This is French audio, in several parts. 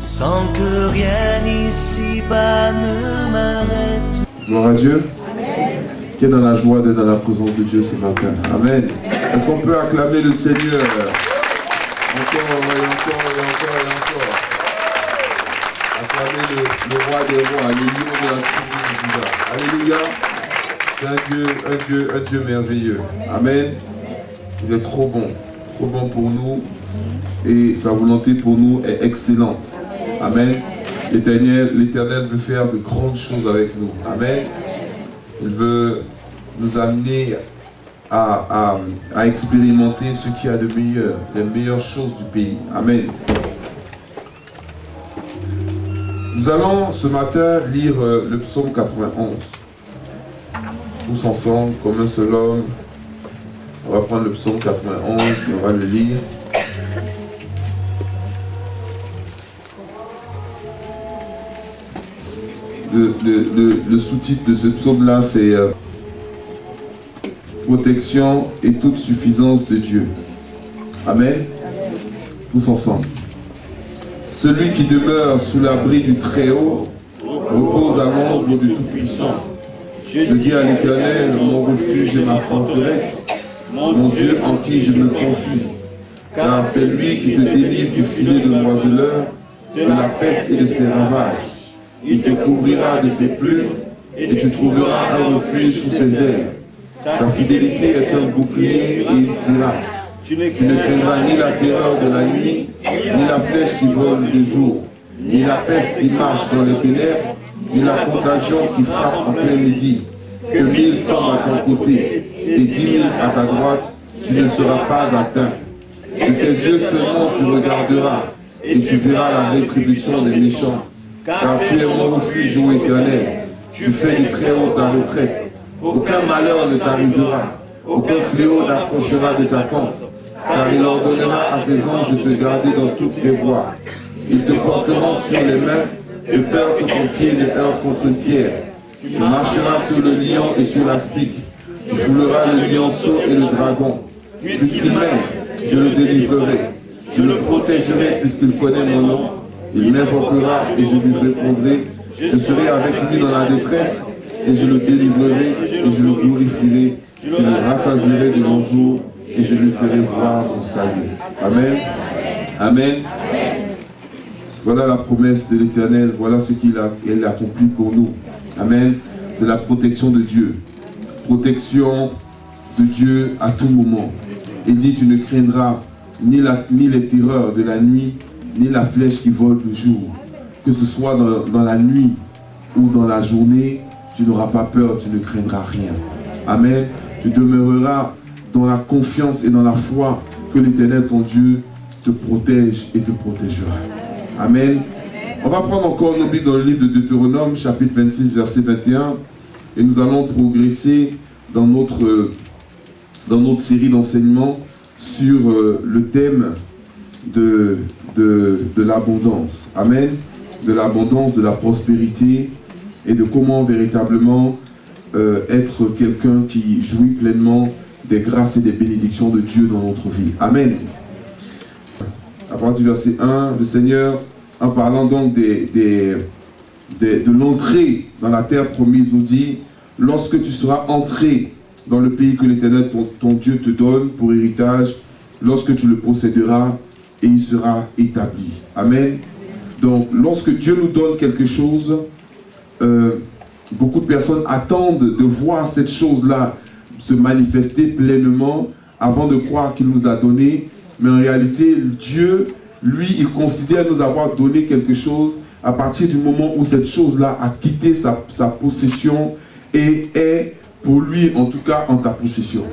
Sans que rien ici-bas ne m'arrête. Gloire à Dieu. Amen. Qui est dans la joie d'être dans la présence de Dieu ce matin. Amen. Est-ce qu'on peut acclamer le Seigneur? Encore et encore et encore et encore. Acclamer le roi des rois, le lion de la tribu de Juda. Alléluia. C'est un Dieu merveilleux. Amen. Il est trop bon pour nous. Et sa volonté pour nous est excellente. Amen. L'Éternel veut faire de grandes choses avec nous. Amen. Il veut nous amener à expérimenter ce qu'il y a de meilleur, les meilleures choses du pays. Amen. Nous allons ce matin lire le psaume 91. Tous ensemble, comme un seul homme. On va prendre le psaume 91 et on va le lire. Le sous-titre de ce psaume-là, c'est protection et toute suffisance de Dieu. Amen. Tous ensemble. Celui qui demeure sous l'abri du Très-Haut repose à l'ombre du Tout-Puissant. Je dis à l'Éternel, mon refuge et ma forteresse, mon Dieu en qui je me confie. Car c'est lui qui te délivre du filet de l'oiseleur, de la peste et de ses ravages. Il te couvrira de ses plumes et tu trouveras un refuge sous ses ailes. Sa fidélité est un bouclier et une cuirasse. Tu ne craindras ni la terreur de la nuit, ni la flèche qui vole de jour, ni la peste qui marche dans les ténèbres, ni la contagion qui frappe en plein midi. Que 1000 tombent à ton côté et 10 000 à ta droite, tu ne seras pas atteint. De tes yeux seulement tu regarderas et tu verras la rétribution des méchants. Car tu es mon refuge, ô Éternel. Tu fais du Très-Haut ta retraite. Aucun malheur ne t'arrivera. Aucun fléau n'approchera de ta tente. Car il ordonnera à ses anges de te garder dans toutes tes voies. Ils te porteront sur les mains, de peur que ton pied ne heurte contre une pierre. Tu marcheras sur le lion et sur l'aspic. Tu fouleras le lionceau et le dragon. Puisqu'il m'aime, je le délivrerai. Je le protégerai puisqu'il connaît mon nom. Il m'invoquera et je lui répondrai. Je serai avec lui dans la détresse et je le délivrerai et je le glorifierai. Je le rassasierai de mon jour et je lui ferai voir mon salut. Amen. Amen. Voilà la promesse de l'Éternel. Voilà ce qu'il a accompli pour nous. Amen. C'est la protection de Dieu. Protection de Dieu à tout moment. Il dit, tu ne craindras ni les terreurs de la nuit, ni la flèche qui vole de jour. Que ce soit dans la nuit ou dans la journée, tu n'auras pas peur, tu ne craindras rien. Amen. Tu demeureras dans la confiance et dans la foi que l'Éternel, ton Dieu, te protège et te protégera. Amen. On va prendre encore nos Bibles dans le livre de Deutéronome, chapitre 26, verset 21. Et nous allons progresser dans notre série d'enseignements sur le thème de l'abondance. Amen. De l'abondance, de la prospérité et de comment véritablement être quelqu'un qui jouit pleinement des grâces et des bénédictions de Dieu dans notre vie. Amen. À partir du verset 1, le Seigneur, en parlant donc de l'entrée dans la terre promise, nous dit: lorsque tu seras entré dans le pays que l'Éternel, ton Dieu, te donne pour héritage, lorsque tu le posséderas, et il sera établi. Amen. Donc, lorsque Dieu nous donne quelque chose, beaucoup de personnes attendent de voir cette chose-là se manifester pleinement avant de croire qu'il nous a donné. Mais en réalité, Dieu, lui, il considère nous avoir donné quelque chose à partir du moment où cette chose-là a quitté sa possession et est, pour lui, en tout cas, en ta possession.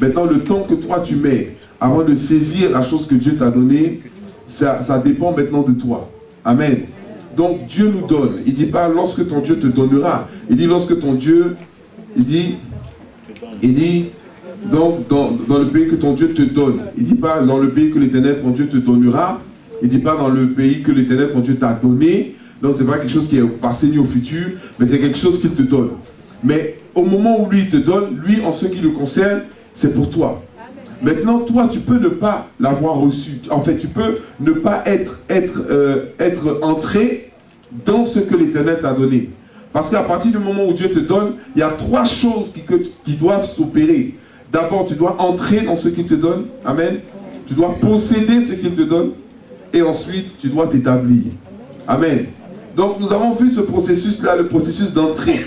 Maintenant, le temps que toi, tu mets avant de saisir la chose que Dieu t'a donnée, ça dépend maintenant de toi. Amen. Donc, Dieu nous donne. Il ne dit pas lorsque ton Dieu te donnera. Il dit lorsque ton Dieu, il dit Donc, dans le pays que ton Dieu te donne. Il ne dit pas dans le pays que l'Éternel, ton Dieu, te donnera. Il ne dit pas dans le pays que l'Éternel, ton Dieu, t'a donné. Donc, ce n'est pas quelque chose qui est passé ni au futur, mais c'est quelque chose qu'il te donne. Mais au moment où lui, il te donne, lui, en ce qui le concerne, c'est pour toi. Maintenant, toi, tu peux ne pas l'avoir reçu. En fait, tu peux ne pas être entré dans ce que l'Éternel t'a donné. Parce qu'à partir du moment où Dieu te donne, il y a 3 choses qui doivent s'opérer. D'abord, tu dois entrer dans ce qu'il te donne. Amen. Tu dois posséder ce qu'il te donne. Et ensuite, tu dois t'établir. Amen. Donc, nous avons vu ce processus-là, le processus d'entrée.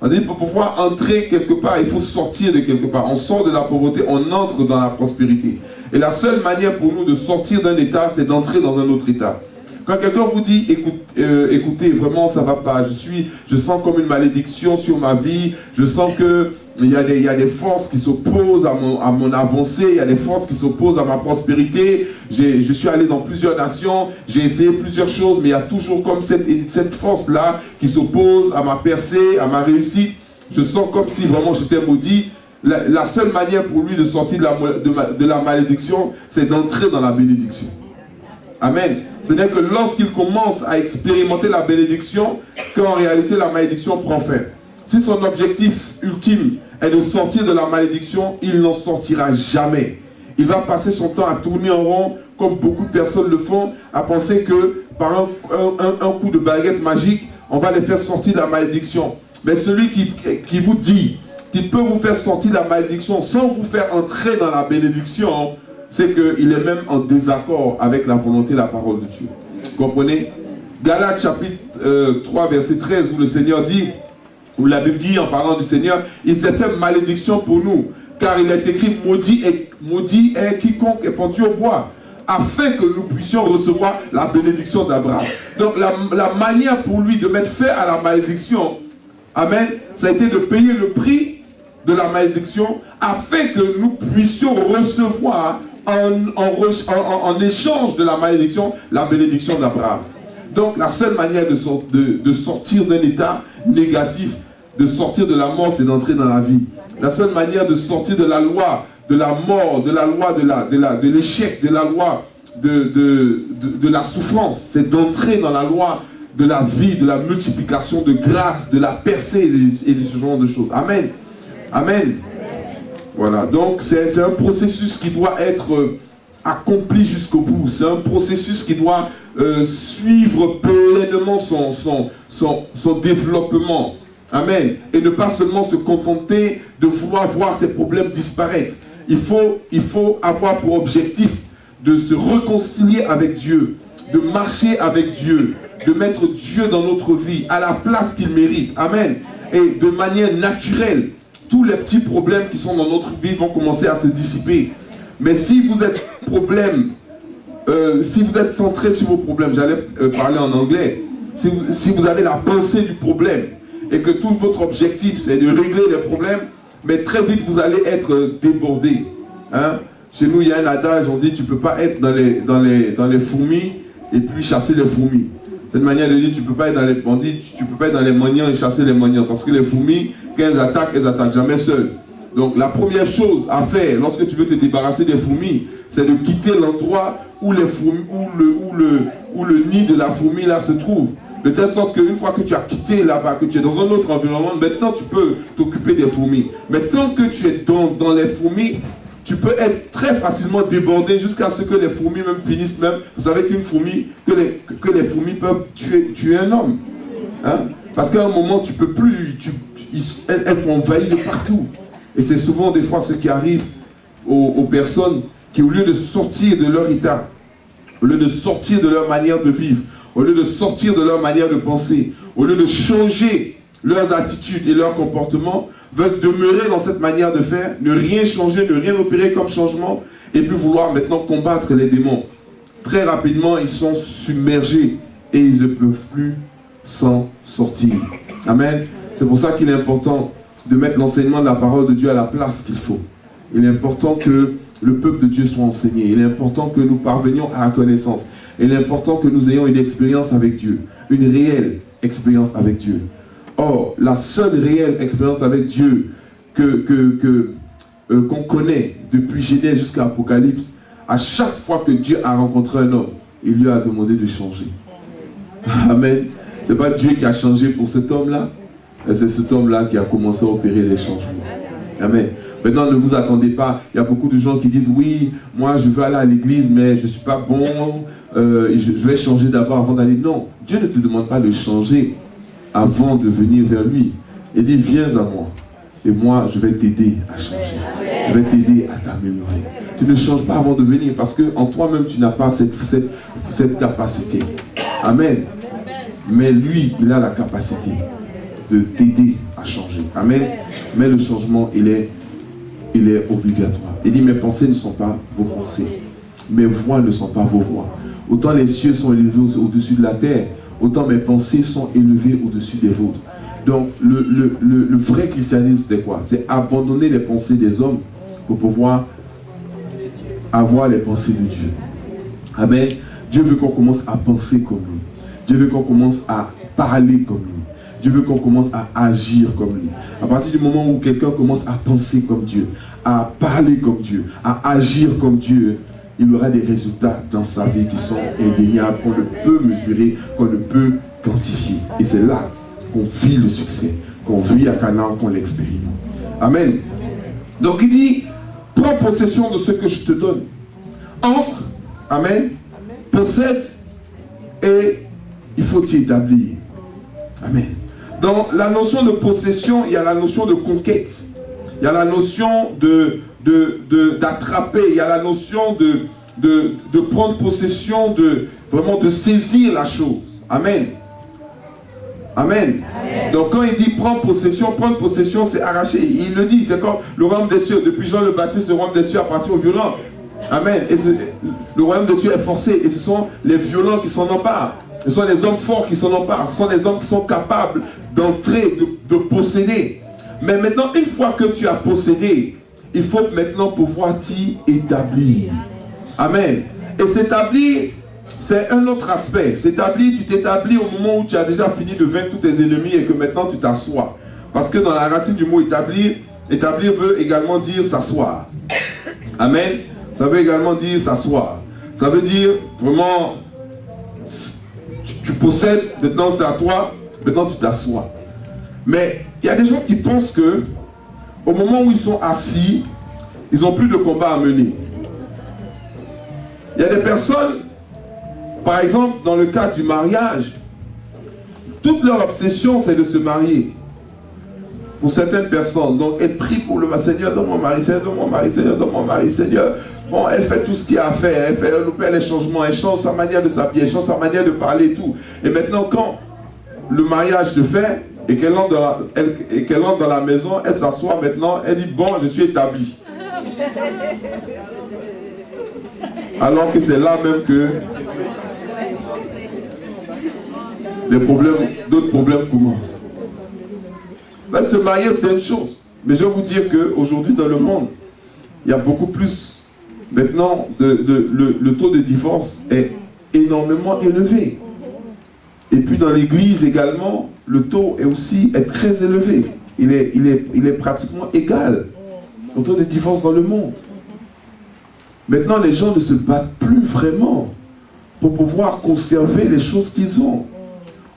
On dit pour pouvoir entrer quelque part, il faut sortir de quelque part. On sort de la pauvreté, on entre dans la prospérité. Et la seule manière pour nous de sortir d'un état, c'est d'entrer dans un autre état. Quand quelqu'un vous dit, écoutez, vraiment ça ne va pas, je sens comme une malédiction sur ma vie, je sens qu'il y a des forces qui s'opposent à mon avancée, il y a des forces qui s'opposent à ma prospérité, je suis allé dans plusieurs nations, j'ai essayé plusieurs choses, mais il y a toujours comme cette force-là qui s'oppose à ma percée, à ma réussite. Je sens comme si vraiment j'étais maudit. La seule manière pour lui de sortir de la malédiction, c'est d'entrer dans la bénédiction. Amen. Ce n'est que lorsqu'il commence à expérimenter la bénédiction qu'en réalité la malédiction prend fin. Si son objectif ultime est de sortir de la malédiction, il n'en sortira jamais. Il va passer son temps à tourner en rond, comme beaucoup de personnes le font, à penser que par un coup de baguette magique, on va les faire sortir de la malédiction. Mais celui qui vous dit qu'il peut vous faire sortir de la malédiction sans vous faire entrer dans la bénédiction, c'est qu'il est même en désaccord avec la volonté et la parole de Dieu. Vous comprenez? Galates chapitre 3 verset 13 où le Seigneur dit, où la Bible dit en parlant du Seigneur, il s'est fait malédiction pour nous, car il est écrit maudit est quiconque est pendu au bois, afin que nous puissions recevoir la bénédiction d'Abraham. Donc la manière pour lui de mettre fin à la malédiction, amen, ça a été de payer le prix de la malédiction, afin que nous puissions recevoir en échange de la malédiction, la bénédiction d'Abraham. Donc la seule manière de sortir d'un état négatif, de sortir de la mort, c'est d'entrer dans la vie. La seule manière de sortir de la loi, de la mort, de la loi de l'échec, de la loi de la souffrance, c'est d'entrer dans la loi de la vie, de la multiplication de grâce, de la percée et de ce genre de choses. Amen. Amen. Voilà, donc c'est un processus qui doit être accompli jusqu'au bout. C'est un processus qui doit suivre pleinement son développement. Amen. Et ne pas seulement se contenter de vouloir voir ses problèmes disparaître. Il faut avoir pour objectif de se réconcilier avec Dieu, de marcher avec Dieu, de mettre Dieu dans notre vie à la place qu'il mérite. Amen. Et de manière naturelle, tous les petits problèmes qui sont dans notre vie vont commencer à se dissiper. Mais si vous êtes si vous êtes centré sur vos problèmes, j'allais parler en anglais, si vous avez la pensée du problème et que tout votre objectif c'est de régler les problèmes, mais très vite vous allez être débordé. Hein? Chez nous il y a un adage, on dit tu ne peux pas être dans les fourmis et puis chasser les fourmis. C'est une manière de dire tu ne peux pas être dans les bandits, tu peux pas être dans les maniants et chasser les maniants, parce que les fourmis, quand elles attaquent jamais seules. Donc la première chose à faire lorsque tu veux te débarrasser des fourmis, c'est de quitter l'endroit où les fourmis, où le nid de la fourmi là se trouve. De telle sorte qu'une fois que tu as quitté là-bas, que tu es dans un autre environnement, maintenant tu peux t'occuper des fourmis. Mais tant que tu es dans les fourmis, tu peux être très facilement débordé jusqu'à ce que les fourmis même finissent même. Vous savez qu'une fourmi, que les fourmis peuvent tuer un homme. Hein? Parce qu'à un moment, tu peux plus, elles t'ont envahi de partout. Et c'est souvent des fois ce qui arrive aux personnes qui, au lieu de sortir de leur état, au lieu de sortir de leur manière de vivre, au lieu de sortir de leur manière de penser, au lieu de changer leurs attitudes et leurs comportements, veulent demeurer dans cette manière de faire, ne rien changer, ne rien opérer comme changement, et puis vouloir maintenant combattre les démons. Très rapidement, ils sont submergés et ils ne peuvent plus s'en sortir. Amen. C'est pour ça qu'il est important de mettre l'enseignement de la parole de Dieu à la place qu'il faut. Il est important que le peuple de Dieu soit enseigné. Il est important que nous parvenions à la connaissance. Il est important que nous ayons une expérience avec Dieu. Une réelle expérience avec Dieu. Or, la seule réelle expérience avec Dieu que qu'on connaît depuis Genèse jusqu'à Apocalypse, à chaque fois que Dieu a rencontré un homme, il lui a demandé de changer. Amen. Ce n'est pas Dieu qui a changé pour cet homme-là, c'est cet homme-là qui a commencé à opérer les changements. Amen. Maintenant, ne vous attendez pas. Il y a beaucoup de gens qui disent, oui, moi je veux aller à l'église, mais je ne suis pas bon, je vais changer d'abord avant d'aller. Non, Dieu ne te demande pas de changer avant de venir vers lui. Il dit, viens à moi. Et moi, je vais t'aider à changer. Je vais t'aider à t'améliorer. Tu ne changes pas avant de venir parce qu'en toi-même, tu n'as pas cette capacité. Amen. Mais lui, il a la capacité de t'aider à changer. Amen. Mais le changement, il est obligatoire. Il dit, mes pensées ne sont pas vos pensées. Mes voix ne sont pas vos voix. Autant les cieux sont élevés au-dessus de la terre, autant mes pensées sont élevées au-dessus des vôtres. Donc, le vrai christianisme, c'est quoi? C'est abandonner les pensées des hommes pour pouvoir avoir les pensées de Dieu. Amen. Dieu veut qu'on commence à penser comme lui. Dieu veut qu'on commence à parler comme lui. Dieu veut qu'on commence à agir comme lui. À partir du moment où quelqu'un commence à penser comme Dieu, à parler comme Dieu, à agir comme Dieu, il aura des résultats dans sa vie qui sont indéniables, qu'on ne peut mesurer, qu'on ne peut quantifier. Et c'est là qu'on vit le succès, qu'on vit à Canaan, qu'on l'expérimente. Amen. Donc il dit, prends possession de ce que je te donne. Entre, amen, possède et il faut t'y établir. Amen. Dans la notion de possession, il y a la notion de conquête. Il y a la notion d'attraper. Il y a la notion de prendre possession, vraiment de saisir la chose. Amen. Amen. Amen. Donc quand il dit prendre possession, c'est arracher. Il le dit, c'est comme le royaume des cieux. Depuis Jean le Baptiste, le royaume des cieux appartient aux violents. Amen. Et le royaume des cieux est forcé. Et ce sont les violents qui s'en emparent. Ce sont les hommes forts qui s'en emparent. Ce sont les hommes qui sont capables d'entrer, de posséder. Mais maintenant, une fois que tu as possédé, il faut maintenant pouvoir t'y établir. Amen. Et s'établir, c'est un autre aspect. S'établir, tu t'établis au moment où tu as déjà fini de vaincre tous tes ennemis et que maintenant tu t'assois. Parce que dans la racine du mot établir, établir veut également dire s'asseoir. Amen. Ça veut également dire s'asseoir. Ça veut dire vraiment, tu possèdes, maintenant c'est à toi, maintenant tu t'assois. Mais il y a des gens qui pensent que au moment où ils sont assis, ils n'ont plus de combat à mener. Il y a des personnes, par exemple, dans le cadre du mariage, toute leur obsession, c'est de se marier. Pour certaines personnes. Donc, elles prient pour le Seigneur, donne-moi mari, Seigneur, donne-moi mari, Seigneur, donne-moi mari, Seigneur. Bon, elle fait tout ce qu'il y a à faire. Elle opère les changements. Elle change sa manière de s'habiller, elle change sa manière de parler et tout. Et maintenant, quand le mariage se fait et qu'elle entre dans la maison, elle s'assoit maintenant, elle dit, bon, je suis établie. Alors que c'est là même que les problèmes, d'autres problèmes commencent. Ben, se marier, c'est une chose. Mais je vais vous dire qu'aujourd'hui, dans le monde, il y a beaucoup plus. Maintenant, le taux de divorce est énormément élevé. Et puis dans l'église également, le taux est très élevé. Il est pratiquement égal au taux de divorce dans le monde. Maintenant, les gens ne se battent plus vraiment pour pouvoir conserver les choses qu'ils ont.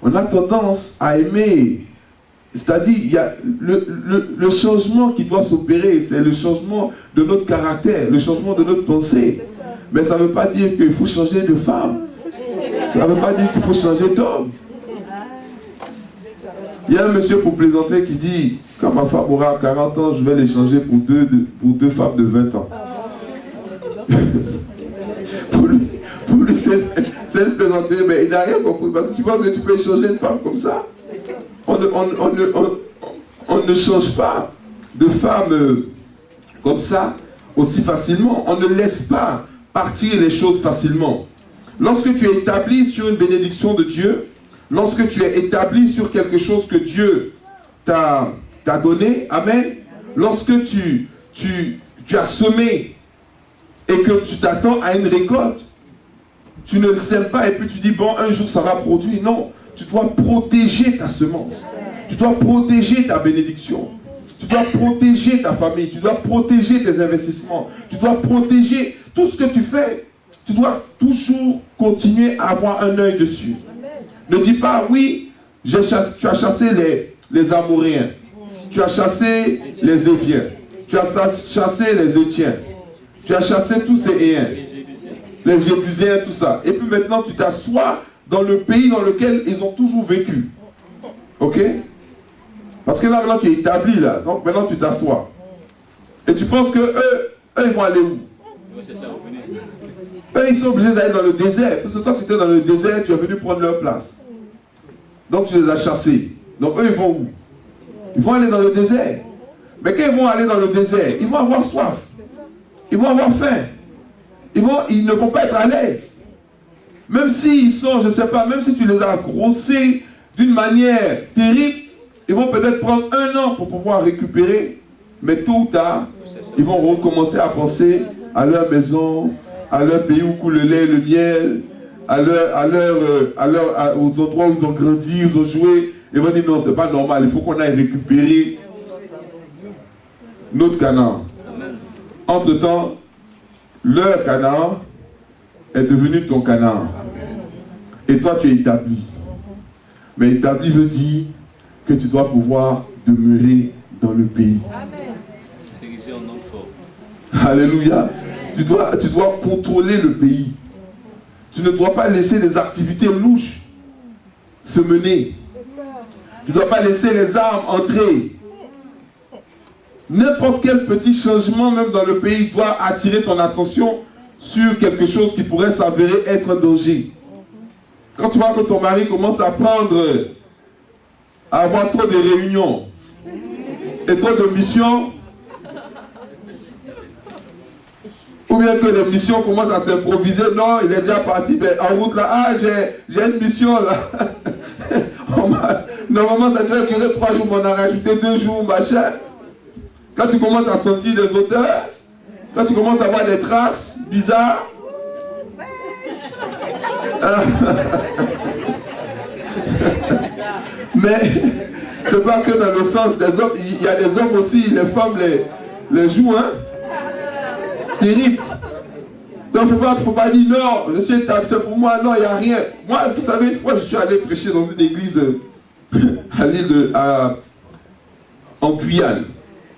On a tendance à aimer. C'est-à-dire, il y a le changement qui doit s'opérer, c'est le changement de notre caractère, le changement de notre pensée. Mais ça ne veut pas dire qu'il faut changer de femme. Ça ne veut pas dire qu'il faut changer d'homme. Il y a un monsieur pour plaisanter qui dit, quand ma femme aura 40 ans, je vais l'échanger pour deux femmes de 20 ans. Pour lui c'est une plaisanterie, mais il n'a rien compris. Parce que tu penses que tu peux échanger une femme comme ça? On ne change pas de femme comme ça aussi facilement. On ne laisse pas partir les choses facilement. Lorsque tu es établi sur une bénédiction de Dieu, lorsque tu es établi sur quelque chose que Dieu t'a donné, amen, lorsque tu as semé et que tu t'attends à une récolte, tu ne le sèmes pas et puis tu dis, bon, un jour ça va produire. Non. Tu dois protéger ta semence. Tu dois protéger ta bénédiction. Tu dois protéger ta famille, tu dois protéger tes investissements, tu dois protéger tout ce que tu fais. Tu dois toujours continuer à avoir un œil dessus. Ne dis pas, oui, tu as chassé les Amoréens, tu as chassé les Éviens, tu as chassé les Étiens, tu as chassé tous ces Héens, les Jébuséens, tout ça. Et puis maintenant, tu t'assois dans le pays dans lequel ils ont toujours vécu. Ok? Parce que là, maintenant, tu es établi là. Donc maintenant, tu t'assois. Et tu penses que eux, ils vont aller où? Eux, ils sont obligés d'aller dans le désert. Parce que toi, tu étais dans le désert, tu es venu prendre leur place. Donc, tu les as chassés. Donc, eux, ils vont où? Ils vont aller dans le désert. Mais quand ils vont aller dans le désert, ils vont avoir soif. Ils vont avoir faim. Ils ne vont pas être à l'aise. Même s'ils sont, je ne sais pas, même si tu les as grossés d'une manière terrible, ils vont peut-être prendre 1 an pour pouvoir récupérer. Mais tôt ou tard, ils vont recommencer à penser à leur maison, à leur pays où coule le lait et le miel, aux endroits où ils ont grandi, ils ont joué. Ils vont dire non, c'est pas normal, il faut qu'on aille récupérer notre Canaan. Entre-temps, leur Canaan est devenu ton Canaan. Et toi, tu es établi. Mais établi veut dire que tu dois pouvoir demeurer dans le pays. Alléluia. Tu dois contrôler le pays. Tu ne dois pas laisser des activités louches se mener. Tu ne dois pas laisser les armes entrer. N'importe quel petit changement, même dans le pays, doit attirer ton attention sur quelque chose qui pourrait s'avérer être un danger. Quand tu vois que ton mari commence à avoir trop de réunions et trop de missions, ou bien que les missions commencent à s'improviser, non, il est déjà parti, ben, en route là, ah, j'ai une mission là. Normalement, ça devait durer 3 jours, mais on a rajouté 2 jours, machin. Quand tu commences à sentir des odeurs, quand tu commences à voir des traces bizarres, mais c'est pas que dans le sens des hommes, il y a des hommes aussi, les femmes les jouent, hein. Terrible. Donc il ne faut pas dire non, je suis établi, c'est pour moi, non, il n'y a rien. Moi, vous savez, une fois, je suis allé prêcher dans une église à l'île en Guyane.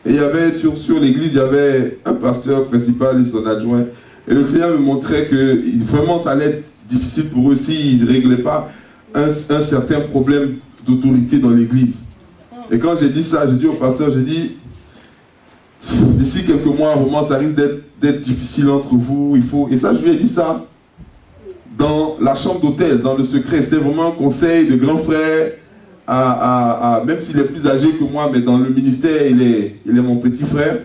Et il y avait sur l'église, il y avait un pasteur principal et son adjoint. Et le Seigneur me montrait que vraiment ça allait être difficile pour eux s'ils ne réglaient pas un certain problème d'autorité dans l'église. Et quand j'ai dit ça, j'ai dit au pasteur, j'ai dit, d'ici quelques mois, vraiment, ça risque d'être difficile entre vous. Et ça, je lui ai dit ça dans la chambre d'hôtel, dans le secret. C'est vraiment un conseil de grand frère, même s'il est plus âgé que moi, mais dans le ministère, il est mon petit frère.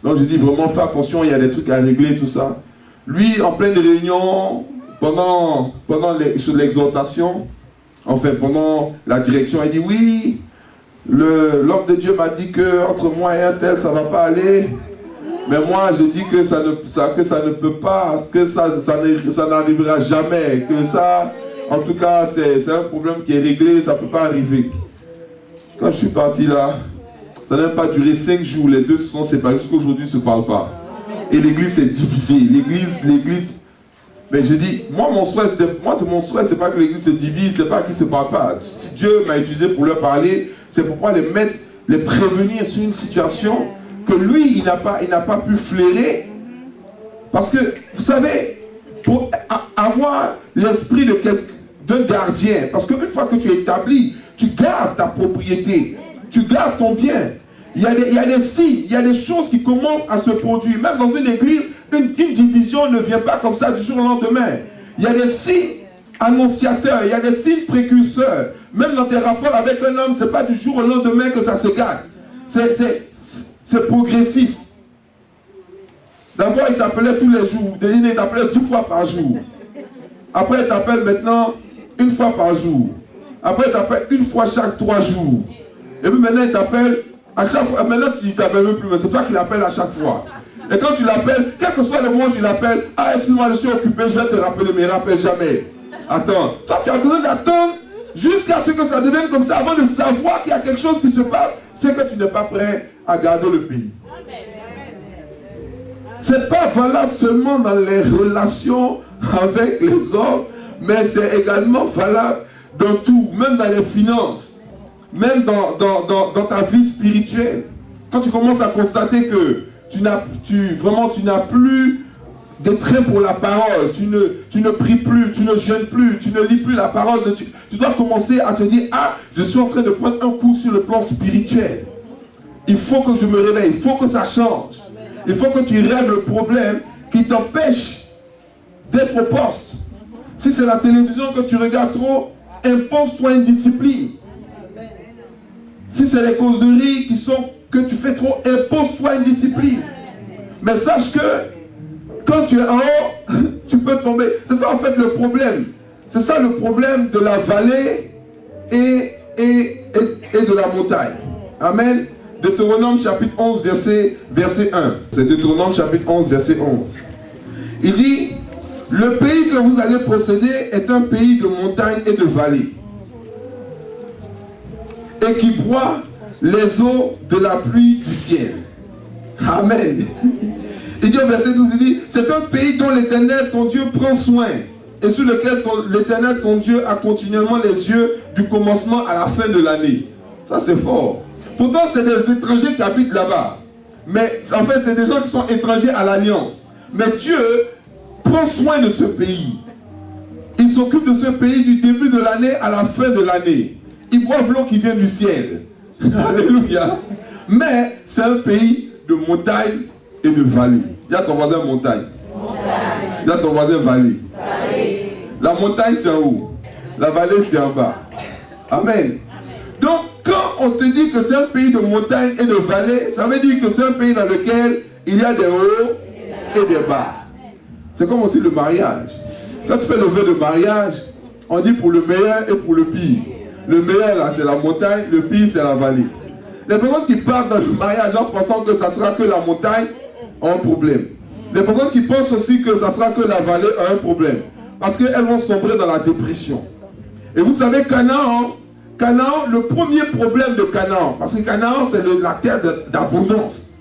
Donc j'ai dit vraiment, fais attention, il y a des trucs à régler, tout ça. Lui, en pleine réunion, pendant l'exhortation, enfin, pendant la direction, il dit, oui, l'homme de Dieu m'a dit que entre moi et un tel, ça ne va pas aller. Mais moi, je dis que ça ne peut pas, que ça n'arrivera jamais. Que ça, en tout cas, c'est un problème qui est réglé, ça ne peut pas arriver. Quand je suis parti là, ça n'a pas duré 5 jours. Les deux se sont séparés. Jusqu'à aujourd'hui, ils ne se parlent pas. Et l'église est divisée. L'église. Mais je dis, moi, mon souhait, c'est pas que l'église se divise, c'est pas qu'ils ne se parlent pas. Si Dieu m'a utilisé pour leur parler, c'est pour pouvoir les prévenir sur une situation que lui, il n'a pas pu flairer. Parce que, vous savez, pour avoir l'esprit d'un gardien, parce qu'une fois que tu es établi, tu gardes ta propriété, tu gardes ton bien. Il y a des signes, il y a des choses qui commencent à se produire. Même dans une église, une division ne vient pas comme ça du jour au lendemain. Il y a des signes annonciateurs, il y a des signes précurseurs. Même dans tes rapports avec un homme, ce n'est pas du jour au lendemain que ça se gâte. C'est progressif. D'abord, il t'appelait tous les jours. Il t'appelait 10 fois par jour. Après, il t'appelle maintenant 1 fois par jour. Après, il t'appelle 1 fois chaque 3 jours. Et puis maintenant, il t'appelle à chaque fois. Maintenant, tu ne t'appelles même plus, mais c'est toi qui l'appelles à chaque fois. Et quand tu l'appelles, quel que soit le moment où tu l'appelles, ah, excuse-moi, je suis occupé, je vais te rappeler, mais rappelle jamais. Attends, toi, tu as besoin d'attendre jusqu'à ce que ça devienne comme ça, avant de savoir qu'il y a quelque chose qui se passe, c'est que tu n'es pas prêt à garder le pays. Ce n'est pas valable seulement dans les relations avec les hommes, mais c'est également valable dans tout, même dans les finances, même dans ta vie spirituelle. Quand tu commences à constater que tu n'as plus de trait pour la parole, tu ne pries plus, tu ne jeûnes plus, tu ne lis plus la parole de Dieu, tu dois commencer à te dire, ah, je suis en train de prendre un coup sur le plan spirituel. Il faut que je me réveille, il faut que ça change. Il faut que tu règles le problème qui t'empêche d'être au poste. Si c'est la télévision que tu regardes trop, impose-toi une discipline. Si c'est les causeries que tu fais trop, impose-toi une discipline. Mais sache que quand tu es en haut, tu peux tomber. C'est ça en fait le problème. C'est ça le problème de la vallée et de la montagne. Amen. Deutéronome chapitre 11 verset 1. C'est Deutéronome chapitre 11 verset 11. Il dit, le pays que vous allez posséder est un pays de montagnes et de vallées, et qui boit les eaux de la pluie du ciel. Amen. Il dit au verset 12, il dit, c'est un pays dont l'Éternel, ton Dieu, prend soin, et sur lequel l'Éternel, ton Dieu, a continuellement les yeux du commencement à la fin de l'année. Ça, c'est fort. Pourtant, c'est des étrangers qui habitent là-bas. Mais en fait, c'est des gens qui sont étrangers à l'Alliance. Mais Dieu prend soin de ce pays. Il s'occupe de ce pays du début de l'année à la fin de l'année. Ils boivent l'eau qui vient du ciel. Alléluia. Mais c'est un pays de montagnes et de vallées. Dis à ton voisin montagne. Dis à ton voisin vallée. La montagne, c'est en haut. La vallée, c'est en bas. Amen. Donc, quand on te dit que c'est un pays de montagnes et de vallées, ça veut dire que c'est un pays dans lequel il y a des hauts et des bas. C'est comme aussi le mariage. Quand tu fais le vœu de mariage, on dit pour le meilleur et pour le pire. Le meilleur, là, c'est la montagne, le pire, c'est la vallée. Les personnes qui partent dans le mariage en pensant que ça sera que la montagne ont un problème. Les personnes qui pensent aussi que ça sera que la vallée a un problème. Parce qu'elles vont sombrer dans la dépression. Et vous savez, Canaan, le premier problème de Canaan, parce que Canaan, c'est la terre d'abondance.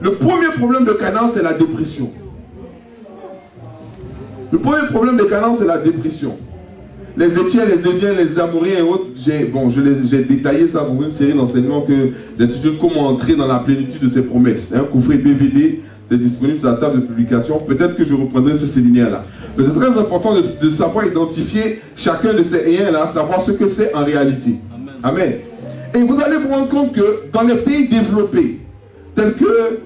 Le premier problème de Canaan, c'est la dépression. Le premier problème de Canaan, c'est la dépression. Les Étiens, les Éviens, les Amoriens et autres, j'ai détaillé ça dans une série d'enseignements que j'intitule Comment entrer dans la plénitude de ses promesses. C'est un coffret DVD, c'est disponible sur la table de publication. Peut-être que je reprendrai ce séminaire-là. Mais c'est très important de savoir identifier chacun de ces ayants-là, savoir ce que c'est en réalité. Amen. Et vous allez vous rendre compte que dans les pays développés, tels que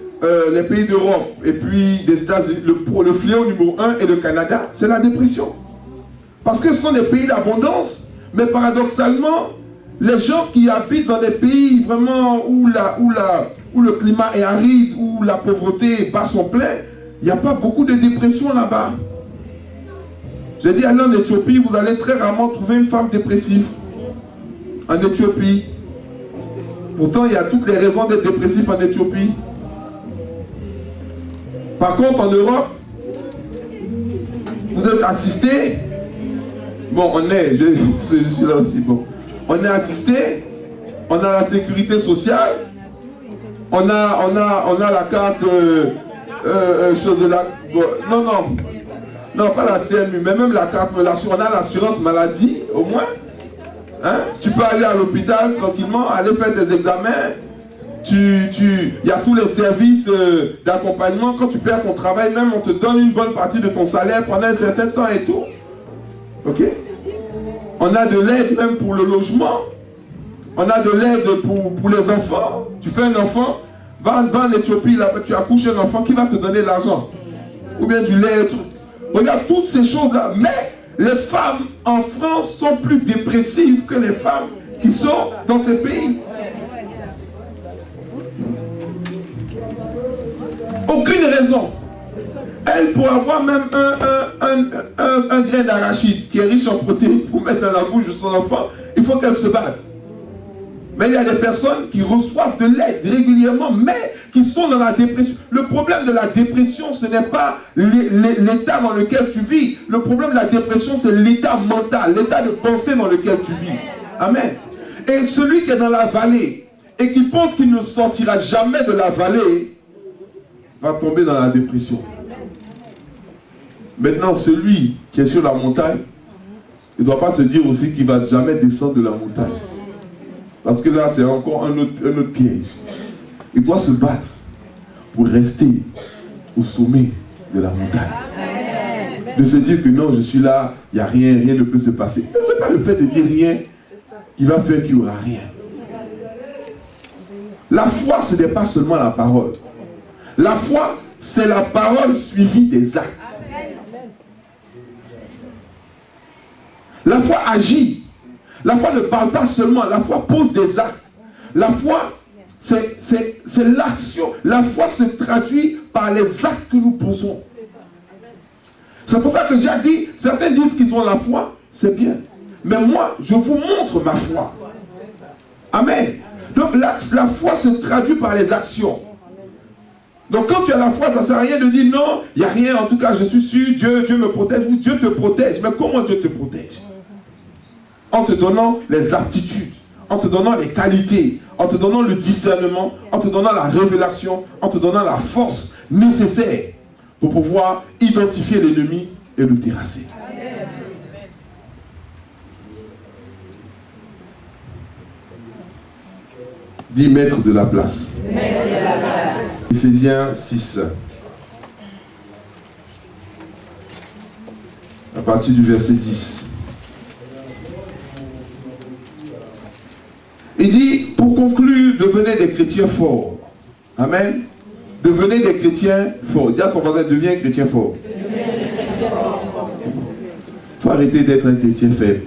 les pays d'Europe et puis des États-Unis, le fléau numéro 1 est le Canada, c'est la dépression. Parce que ce sont des pays d'abondance, mais paradoxalement, les gens qui habitent dans des pays vraiment où le climat est aride, où la pauvreté bat son plein, il n'y a pas beaucoup de dépression là-bas. J'ai dit, allez en Éthiopie, vous allez très rarement trouver une femme dépressive. En Éthiopie. Pourtant, il y a toutes les raisons d'être dépressif en Éthiopie. Par contre, en Europe, vous êtes assisté. Bon, je suis là aussi. Bon. On est assisté. On a la sécurité sociale. On a la carte chose de la. Non, pas la CMU, mais même la carte. On a l'assurance maladie, au moins. Hein? Tu peux aller à l'hôpital tranquillement, aller faire des examens. Il y a tous les services d'accompagnement. Quand tu perds ton travail, même on te donne une bonne partie de ton salaire pendant un certain temps et tout. Ok? On a de l'aide même pour le logement. On a de l'aide pour les enfants. Tu fais un enfant, va en Éthiopie, là, tu accouches un enfant, qui va te donner l'argent? Ou bien du lait, tout. Regarde toutes ces choses-là. Mais les femmes en France sont plus dépressives que les femmes qui sont dans ces pays. Aucune raison. Elle, pour avoir même un grain d'arachide qui est riche en protéines pour mettre dans la bouche de son enfant, il faut qu'elle se batte. Mais il y a des personnes qui reçoivent de l'aide régulièrement, mais qui sont dans la dépression. Le problème de la dépression, ce n'est pas l'état dans lequel tu vis. Le problème de la dépression, c'est l'état mental, l'état de pensée dans lequel tu vis. Amen. Et celui qui est dans la vallée, et qui pense qu'il ne sortira jamais de la vallée, va tomber dans la dépression. Maintenant, celui qui est sur la montagne, il ne doit pas se dire aussi qu'il ne va jamais descendre de la montagne. Parce que là, c'est encore un autre piège. Il doit se battre pour rester au sommet de la montagne. De se dire que non, je suis là, il n'y a rien, rien ne peut se passer. Ce n'est pas le fait de dire rien qui va faire qu'il n'y aura rien. La foi, ce n'est pas seulement la parole. La foi, c'est la parole suivie des actes. La foi agit. La foi ne parle pas seulement, la foi pose des actes. La foi, c'est l'action. La foi se traduit par les actes que nous posons. C'est pour ça que Jacques dit, certains disent qu'ils ont la foi, c'est bien. Mais moi, je vous montre ma foi. Amen. Donc la foi se traduit par les actions. Donc quand tu as la foi, ça ne sert à rien de dire non, il n'y a rien, en tout cas je suis sûr, Dieu me protège, ou Dieu te protège. Mais comment Dieu te protège? En te donnant les aptitudes, en te donnant les qualités, en te donnant le discernement, en te donnant la révélation, en te donnant la force nécessaire pour pouvoir identifier l'ennemi et le terrasser. Amen. 10 mètres de la place. Éphésiens 6. À partir du verset 10. Il dit, pour conclure, devenez des chrétiens forts. Amen. Devenez des chrétiens forts. Dis à ton voisin, deviens un chrétien fort. Il faut arrêter d'être un chrétien faible.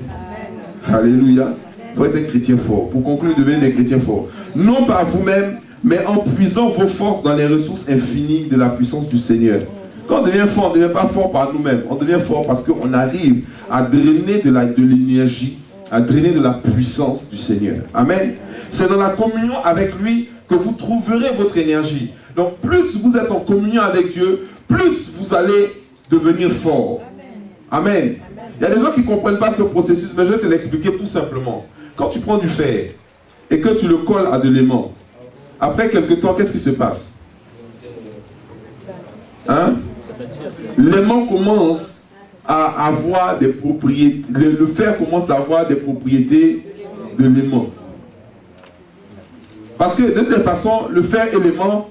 Alléluia. Il faut être un chrétien fort. Pour conclure, devenez des chrétiens forts. Non par vous-même, mais en puisant vos forces dans les ressources infinies de la puissance du Seigneur. Quand on devient fort, on ne devient pas fort par nous-mêmes. On devient fort parce qu'on arrive à drainer de l'énergie, à drainer de la puissance du Seigneur. Amen. C'est dans la communion avec lui que vous trouverez votre énergie. Donc plus vous êtes en communion avec Dieu, plus vous allez devenir fort. Amen. Il y a des gens qui ne comprennent pas ce processus, mais je vais te l'expliquer tout simplement. Quand tu prends du fer et que tu le colles à de l'aimant, après quelques temps, qu'est-ce qui se passe? Hein? L'aimant commence à avoir des propriétés, le fer commence à avoir des propriétés de l'aimant. Parce que de toute façon, le fer et l'aimant,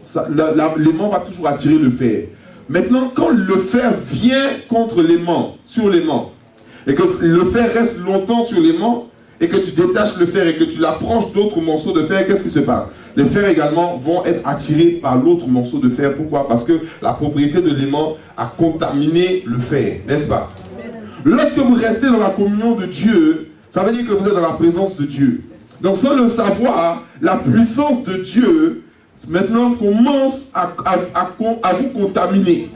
l'aimant va toujours attirer le fer. Maintenant, quand le fer vient contre l'aimant, sur l'aimant, et que le fer reste longtemps sur l'aimant, et que tu détaches le fer et que tu l'approches d'autres morceaux de fer, qu'est-ce qui se passe? Les fers également vont être attirés par l'autre morceau de fer. Pourquoi? Parce que la propriété de l'aimant a contaminé le fer, n'est-ce pas? Lorsque vous restez dans la communion de Dieu, ça veut dire que vous êtes dans la présence de Dieu. Donc sans le savoir, la puissance de Dieu maintenant commence à vous contaminer.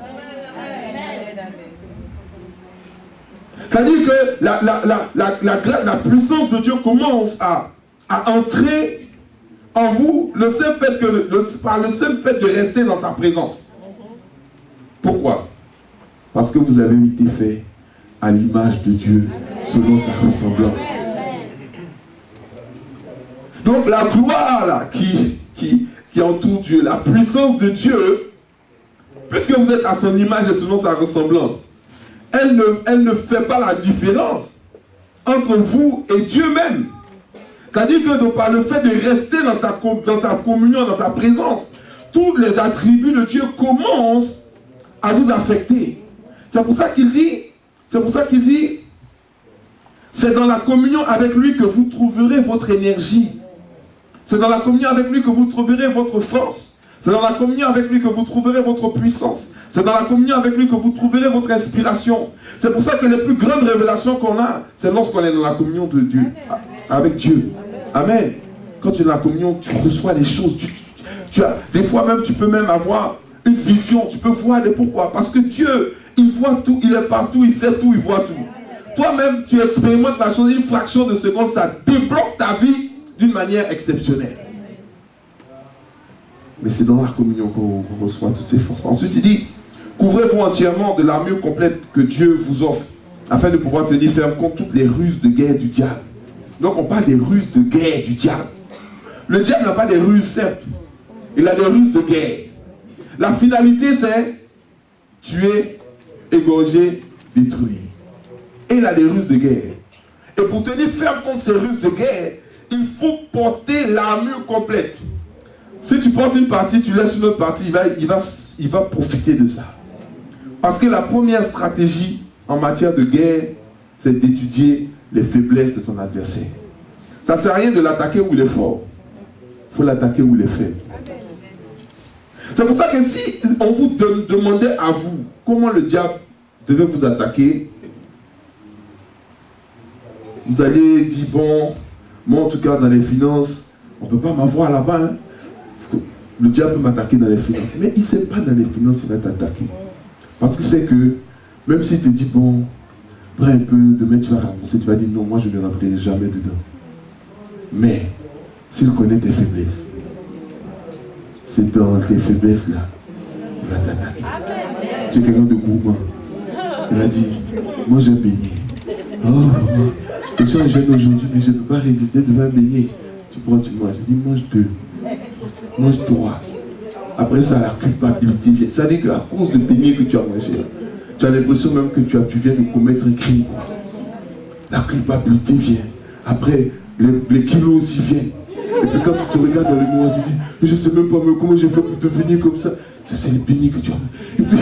C'est-à-dire que la puissance de Dieu commence à entrer en vous par le seul fait de rester dans sa présence. Pourquoi? Parce que vous avez été fait à l'image de Dieu, selon sa ressemblance. Donc la gloire là, qui entoure Dieu, la puissance de Dieu, puisque vous êtes à son image et selon sa ressemblance, elle ne fait pas la différence entre vous et Dieu même. C'est-à-dire que par le fait de rester dans sa communion, dans sa présence, tous les attributs de Dieu commencent à vous affecter. C'est pour ça qu'il dit, c'est dans la communion avec lui que vous trouverez votre énergie. C'est dans la communion avec lui que vous trouverez votre force. C'est dans la communion avec lui que vous trouverez votre puissance. C'est dans la communion avec lui que vous trouverez votre inspiration. C'est pour ça que les plus grandes révélations qu'on a, c'est lorsqu'on est dans la communion de Dieu, avec Dieu. Amen. Quand tu es dans la communion, tu reçois les choses. Des fois même, tu peux même avoir une vision. Tu peux voir des pourquoi. Parce que Dieu, il voit tout, il est partout, il sait tout, il voit tout. Toi-même, tu expérimentes la chose, une fraction de seconde, ça débloque ta vie d'une manière exceptionnelle. Mais c'est dans la communion qu'on reçoit toutes ces forces. Ensuite, il dit, couvrez-vous entièrement de l'armure complète que Dieu vous offre, afin de pouvoir tenir ferme contre toutes les ruses de guerre du diable. Donc on parle des ruses de guerre du diable. le diable n'a pas des ruses simples. Il a des ruses de guerre. La finalité, c'est tuer, égorger, détruire. Et il a des ruses de guerre. Et pour tenir ferme contre ces ruses de guerre, il faut porter l'armure complète. Si tu portes une partie, tu laisses une autre partie, il va profiter de ça. Parce que la première stratégie en matière de guerre, c'est d'étudier les faiblesses de ton adversaire. Ça ne sert à rien de l'attaquer où il est fort. Il faut l'attaquer où il est faible. C'est pour ça que si on vous demandait à vous comment le diable devait vous attaquer, vous allez dire, bon, moi en tout cas dans les finances, on ne peut pas m'avoir là-bas. Hein. Le diable peut m'attaquer dans les finances. Mais il ne sait pas dans les finances, il va t'attaquer. Parce qu'il sait que, même s'il te dit, bon, prends un peu, demain tu vas rembourser, tu vas dire, non, moi je ne rentrerai jamais dedans. Mais, s'il connaît tes faiblesses, c'est dans tes faiblesses-là qu'il va t'attaquer. Tu es quelqu'un de gourmand. Il va dire, moi j'ai beignet. Oh, maman, je suis un jeune aujourd'hui, mais je ne peux pas résister devant un beignet. Tu prends, tu manges. Je dis, mange 2. Mange 3. Après ça, la culpabilité vient. Ça veut dire qu'à cause de beignet que tu as mangé, tu as l'impression même que tu viens de commettre un crime. Quoi. La culpabilité vient. Après, les kilos aussi viennent. Et puis quand tu te regardes dans le miroir, tu dis, je ne sais même pas comment j'ai fait pour devenir comme ça. C'est les beignets que tu as. Et puis,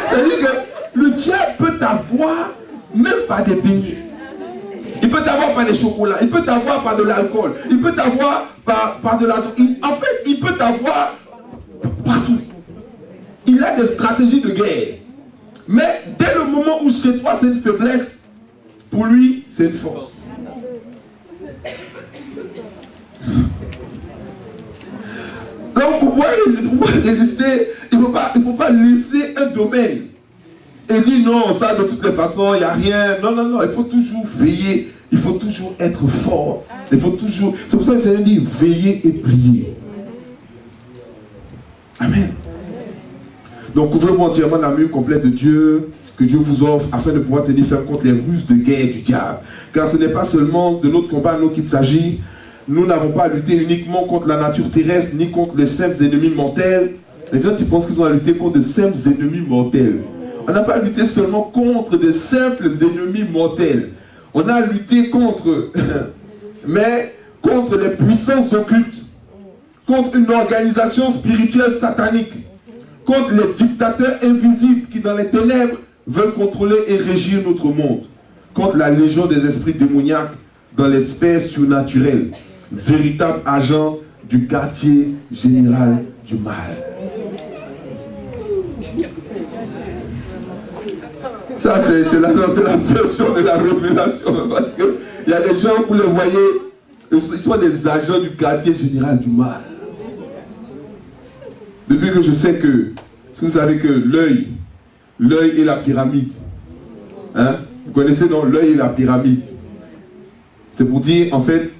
ça veut dire que le diable peut t'avoir même pas des beignets. Il peut t'avoir par des chocolats, il peut t'avoir par de l'alcool, il peut t'avoir par de la... En fait, il peut t'avoir partout. Il a des stratégies de guerre. Mais dès le moment où chez toi c'est une faiblesse, pour lui c'est une force. Comme pour pouvoir résister, il ne faut pas laisser un domaine et dire non, ça de toutes les façons, il n'y a rien. Non, non, non, il faut toujours veiller, il faut toujours être fort. Il faut toujours... C'est pour ça que le Seigneur dit veiller et prier. Amen. Donc couvrez-vous entièrement l'armure complète de Dieu, que Dieu vous offre, afin de pouvoir tenir ferme contre les ruses de guerre du diable. Car ce n'est pas seulement de notre combat à nous qu'il s'agit. Nous n'avons pas à lutter uniquement contre la nature terrestre, ni contre les simples ennemis mortels. Les gens qui pensent qu'ils ont à lutter contre des simples ennemis mortels. On n'a pas à lutter seulement contre des simples ennemis mortels. On a à lutter contre, mais contre les puissances occultes, contre une organisation spirituelle satanique, contre les dictateurs invisibles qui dans les ténèbres veulent contrôler et régir notre monde, contre la légion des esprits démoniaques dans les sphères surnaturelles, véritable agent du quartier général du mal. Ça, c'est la version de la révélation, parce qu'il y a des gens, vous les voyez, ils sont des agents du quartier général du mal. Depuis que je sais que, est-ce que vous savez que l'œil et la pyramide, hein? Vous connaissez donc l'œil et la pyramide. C'est pour dire, en fait,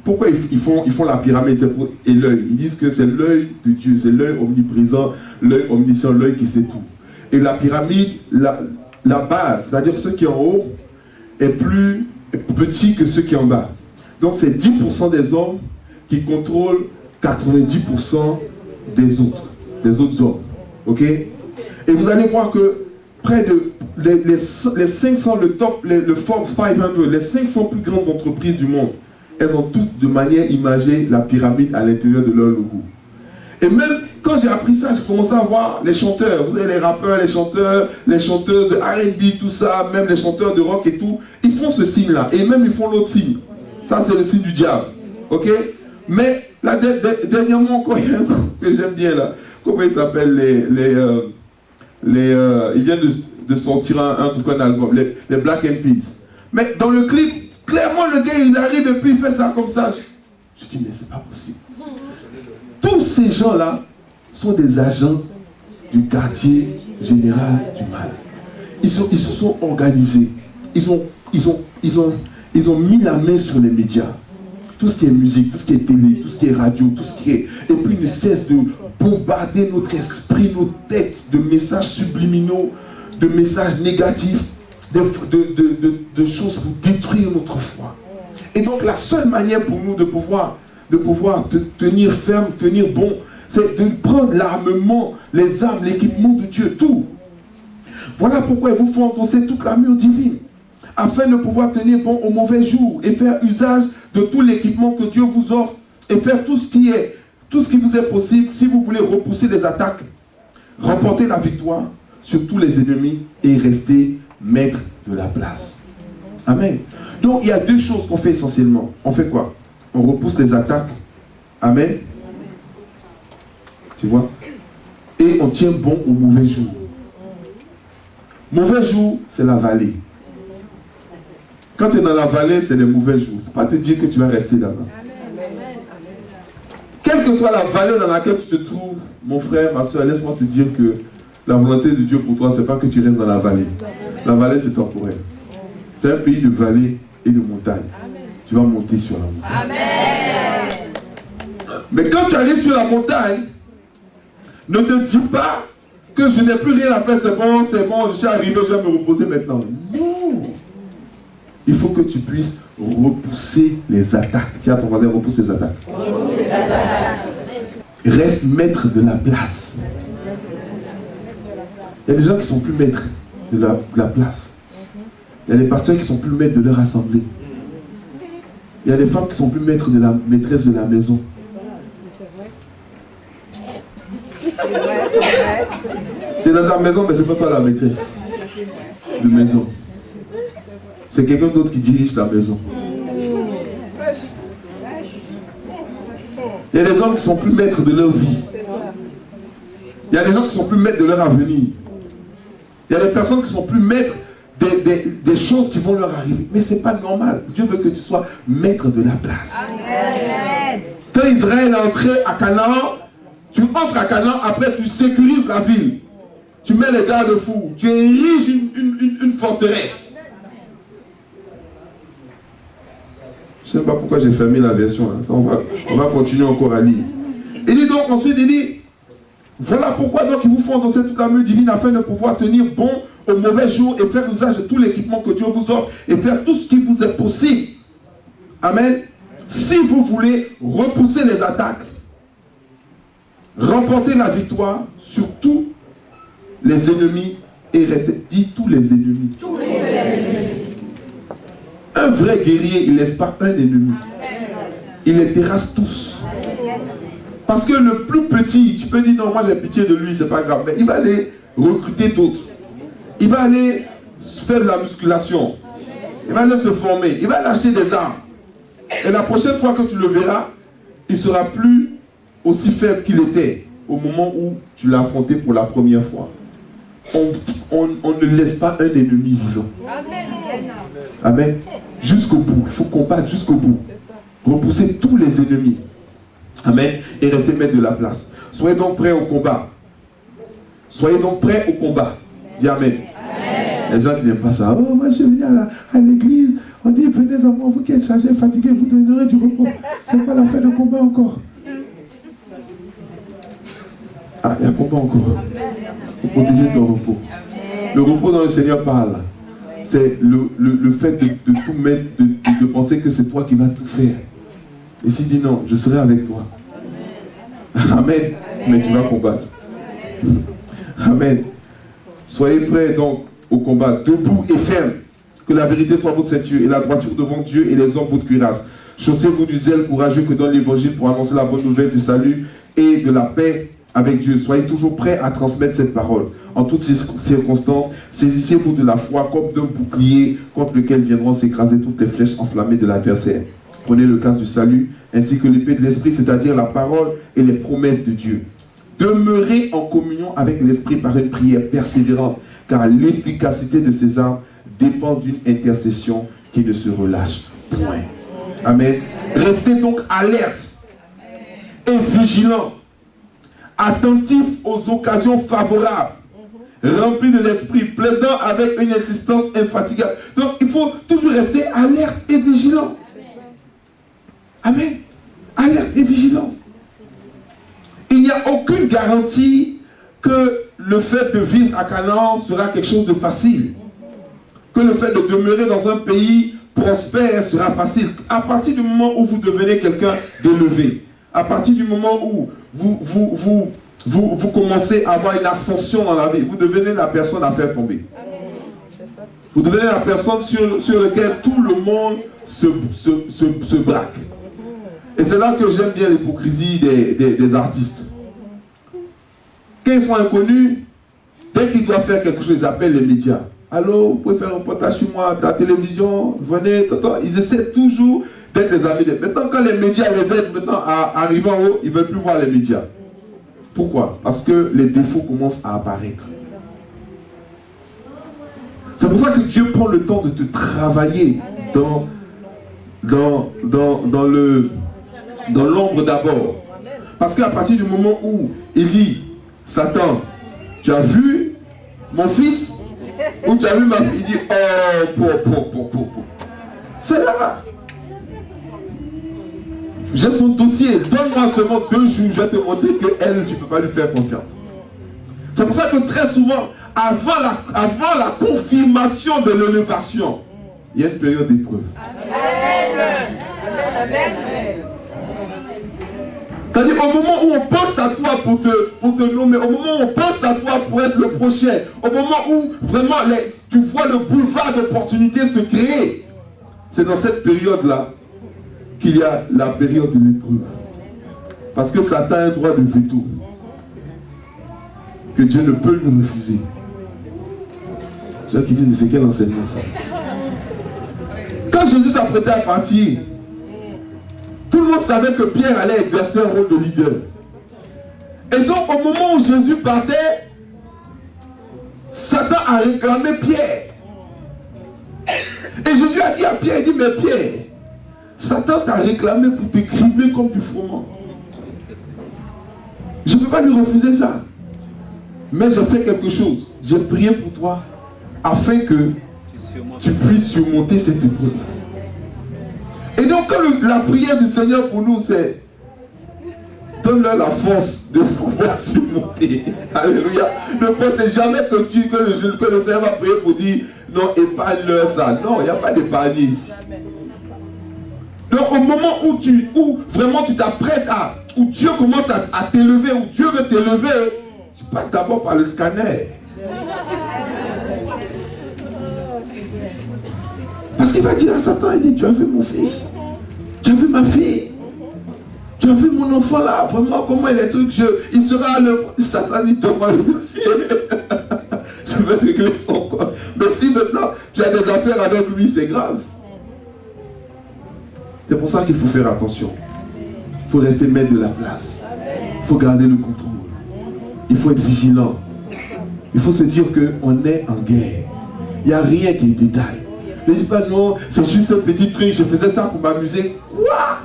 pourquoi ils font la pyramide et l'œil. Ils disent que c'est l'œil de Dieu, c'est l'œil omniprésent, l'œil omniscient, l'œil qui sait tout. Et la pyramide, la base, c'est-à-dire ce qui est en haut, est plus petit que ce qui est en bas. Donc c'est 10% des hommes qui contrôlent 90% des autres hommes. Ok? Et vous allez voir que près de les 500, le Forbes 500, les 500 plus grandes entreprises du monde, elles ont toutes de manière imagée la pyramide à l'intérieur de leur logo. Et même quand j'ai appris ça, j'ai commencé à voir les chanteurs. Vous avez les rappeurs, les chanteurs, les chanteuses de R&B, tout ça, même les chanteurs de rock et tout. Ils font ce signe-là. Et même ils font l'autre signe. Ça, c'est le signe du diable. Ok? Mais là, dernièrement, encore, il y a un groupe que j'aime bien là. Comment il s'appelle ils viennent de sortir un truc, un album, les Black Eyed Peas. Mais dans le clip, clairement, le gars, il arrive et puis il fait ça comme ça. Je dis, mais c'est pas possible. Tous ces gens-là sont des agents du quartier général du mal. Ils se sont organisés. Ils ont mis la main sur les médias. Tout ce qui est musique, tout ce qui est télé, tout ce qui est radio, tout ce qui est... Et puis ils ne cessent de bombarder notre esprit, nos têtes de messages subliminaux, de messages négatifs, de choses pour détruire notre foi. Et donc la seule manière pour nous de pouvoir de pouvoir tenir ferme, tenir bon, c'est de prendre l'armement, les armes, l'équipement de Dieu, tout. Voilà pourquoi il vous faut endosser toute l'armure divine, afin de pouvoir tenir bon au mauvais jour et faire usage de tout l'équipement que Dieu vous offre et faire tout ce qui vous est possible si vous voulez repousser les attaques, remporter la victoire sur tous les ennemis et rester maître de la place. Amen. Donc il y a deux choses qu'on fait essentiellement. On fait quoi? On repousse les attaques. Amen. Tu vois? Et on tient bon au mauvais jour. Mauvais jour, c'est la vallée. Quand tu es dans la vallée, c'est les mauvais jours. Il ne faut pas te dire que tu vas rester là-bas. Quelle que soit la vallée dans laquelle tu te trouves, mon frère, ma soeur, laisse-moi te dire que la volonté de Dieu pour toi, ce n'est pas que tu restes dans la vallée. La vallée, c'est temporaire. C'est un pays de vallée et de montagne. Tu vas monter sur la montagne. Amen. Mais quand tu arrives sur la montagne, ne te dis pas que je n'ai plus rien à faire, c'est bon, je suis arrivé, je vais me reposer maintenant. Non. Il faut que tu puisses repousser les attaques. Tiens, ton voisin, repousse les attaques. Reste maître de la place. Il y a des gens qui ne sont plus maîtres de la place. Il y a des pasteurs qui ne sont plus maîtres de leur assemblée. Il y a des femmes qui ne sont plus maîtres de la maîtresse de la maison. Tu es dans ta maison, mais ce n'est pas toi la maîtresse de maison. C'est quelqu'un d'autre qui dirige ta maison. Il y a des hommes qui ne sont plus maîtres de leur vie. Il y a des gens qui ne sont plus maîtres de leur avenir. Il y a des personnes qui ne sont plus maîtres des choses qui vont leur arriver. Mais ce n'est pas normal. Dieu veut que tu sois maître de la place. Amen. Quand Israël est entré à Canaan, tu entres à Canaan, après tu sécurises la ville. Tu mets les garde-fous. Tu ériges une forteresse. Je ne sais pas pourquoi j'ai fermé la version. Attends, on va continuer encore à lire. Il dit donc, ensuite, il dit, voilà pourquoi donc il vous faut endosser toute l'armure divine afin de pouvoir tenir bon au mauvais jour et faire usage de tout l'équipement que Dieu vous offre et faire tout ce qui vous est possible. Amen. Si vous voulez repousser les attaques, remporter la victoire sur tous les ennemis et rester, dit tous les ennemis. Tous les ennemis. Un vrai guerrier, il ne laisse pas un ennemi. Il les terrasse tous. Parce que le plus petit, tu peux dire non, moi j'ai pitié de lui, c'est pas grave. Mais il va aller recruter d'autres. Il va aller faire de la musculation. Il va aller se former. Il va aller acheter des armes. Et la prochaine fois que tu le verras, il ne sera plus aussi faible qu'il était au moment où tu l'as affronté pour la première fois. On ne laisse pas un ennemi vivant. Amen. Jusqu'au bout. Il faut combattre jusqu'au bout. Repousser tous les ennemis. Amen. Et rester maître de la place. Soyez donc prêts au combat. Soyez donc prêts au combat. Dis Amen. Il y a des gens qui n'aiment pas ça. Oh, moi je viens à l'église. On dit venez à moi, vous qui êtes chargés, fatigués, vous donnerez du repos. C'est pas la fin de combat encore. Ah, il y a combat encore. Pour protéger ton repos. Le repos dont le Seigneur parle, c'est le fait de tout mettre, de penser que c'est toi qui vas tout faire. Et s'il dit non, je serai avec toi. Amen. Mais tu vas combattre. Amen. Soyez prêts donc au combat, debout et ferme. Que la vérité soit votre ceinture et la droiture devant Dieu et les hommes votre cuirasse. Chaussez-vous du zèle courageux que donne l'évangile pour annoncer la bonne nouvelle du salut et de la paix avec Dieu. Soyez toujours prêts à transmettre cette parole. En toutes circonstances, saisissez-vous de la foi comme d'un bouclier contre lequel viendront s'écraser toutes les flèches enflammées de l'adversaire. Prenez le casque du salut ainsi que l'épée de l'esprit, c'est-à-dire la parole et les promesses de Dieu. Demeurez en communion avec l'esprit par une prière persévérante, car l'efficacité de ces armes dépend d'une intercession qui ne se relâche point. Amen. Restez donc alerte et vigilant, attentif aux occasions favorables, rempli de l'esprit, plaidant avec une insistance infatigable. Donc il faut toujours rester alerte et vigilant. Amen. Alerte et vigilant. Il n'y a aucune garantie que le fait de vivre à Canaan sera quelque chose de facile. Que le fait de demeurer dans un pays prospère sera facile. À partir du moment où vous devenez quelqu'un d'élevé, à partir du moment où vous commencez à avoir une ascension dans la vie, vous devenez la personne à faire tomber. Vous devenez la personne sur laquelle tout le monde se braque. Et c'est là que j'aime bien l'hypocrisie des artistes. Quand ils sont inconnus, dès qu'ils doivent faire quelque chose, ils appellent les médias. Allô, vous pouvez faire un reportage sur moi, de la télévision, venez, ils essaient toujours d'être les amis. Maintenant, quand les médias les aident maintenant à arriver en haut, ils ne veulent plus voir les médias. Pourquoi? Parce que les défauts commencent à apparaître. C'est pour ça que Dieu prend le temps de te travailler dans l'ombre d'abord. Parce qu'à partir du moment où il dit, Satan, tu as vu mon fils? Ou tu as vu ma fille? Il dit, oh, c'est là. J'ai son dossier, donne-moi seulement 2 jours, je vais te montrer qu'elle, tu ne peux pas lui faire confiance. C'est pour ça que très souvent, avant la confirmation de l'élévation, il y a une période d'épreuve. C'est-à-dire au moment où on pense à toi pour te nommer, au moment où on pense à toi pour être le prochain, au moment où vraiment tu vois le boulevard d'opportunités se créer, c'est dans cette période-là qu'il y a la période de l'épreuve. Parce que Satan a un droit de veto que Dieu ne peut lui refuser. Il y a qui disent, mais c'est quel enseignement ça? Quand Jésus s'apprêtait à partir, tout le monde savait que Pierre allait exercer un rôle de leader. Et donc au moment où Jésus partait, Satan a réclamé Pierre. Et Jésus a dit à Pierre, il dit, mais Pierre, Satan t'a réclamé pour t'écrimer comme du froment. Je ne peux pas lui refuser ça. Mais j'ai fait quelque chose. J'ai prié pour toi afin que tu puisses surmonter cette épreuve. Et donc quand la prière du Seigneur pour nous, c'est donne-leur la force de pouvoir surmonter. Alléluia. Ne pensez jamais que le Seigneur va prier pour dire non, épargne-leur ça. Non, il n'y a pas d'épargne ici. Donc au moment où vraiment tu t'apprêtes où Dieu commence à t'élever, où Dieu veut t'élever, tu passes d'abord par le scanner. Parce qu'il va dire à Satan, il dit, tu as vu mon fils, tu as vu ma fille, tu as vu mon enfant là, vraiment comment il est truc, il sera le... Satan dit, donne-moi le dossier. Je vais régler son corps. Mais si maintenant tu as des affaires avec lui, c'est grave. C'est pour ça qu'il faut faire attention. Il faut rester maître de la place. Il faut garder le contrôle. Il faut être vigilant. Il faut se dire qu'on est en guerre. Il n'y a rien qui est détail. Ne dis pas non, c'est juste un petit truc, je faisais ça pour m'amuser. Quoi?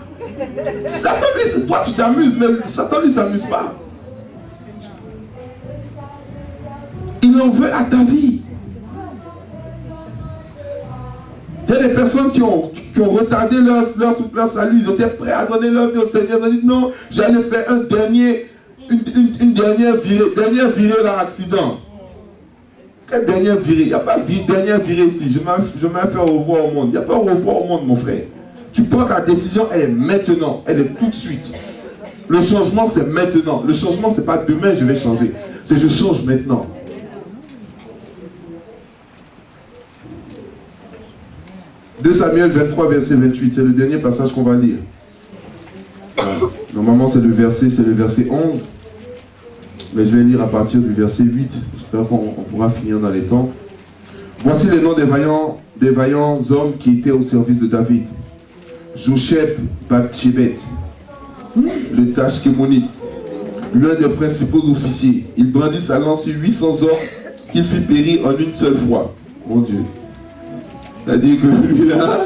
Satan, lui, toi tu t'amuses, mais Satan lui ne s'amuse pas. Il en veut à ta vie. Il y a des personnes qui ont retardé toute leur salut. Ils étaient prêts à donner leur vie au Seigneur. Ils ont dit non, j'allais faire une dernière virée dans l'accident. Quelle dernière virée? Il n'y a pas dernière virée ici. Je m'en fais au revoir au monde. Il n'y a pas au revoir au monde, mon frère. Tu prends ta décision, elle est maintenant. Elle est tout de suite. Le changement, c'est maintenant. Le changement, ce n'est pas demain, je vais changer. C'est je change maintenant. De Samuel 23, verset 28. C'est le dernier passage qu'on va lire. Normalement, c'est le verset 11. Mais je vais lire à partir du verset 8. J'espère qu'on pourra finir dans les temps. Voici les noms des vaillants hommes qui étaient au service de David. Josheb Bathshebet, le Tachkémonite, l'un des principaux officiers. Il brandit sa lance sur 800 hommes qu'il fit périr en une seule fois. Mon Dieu. C'est-à-dire que lui là,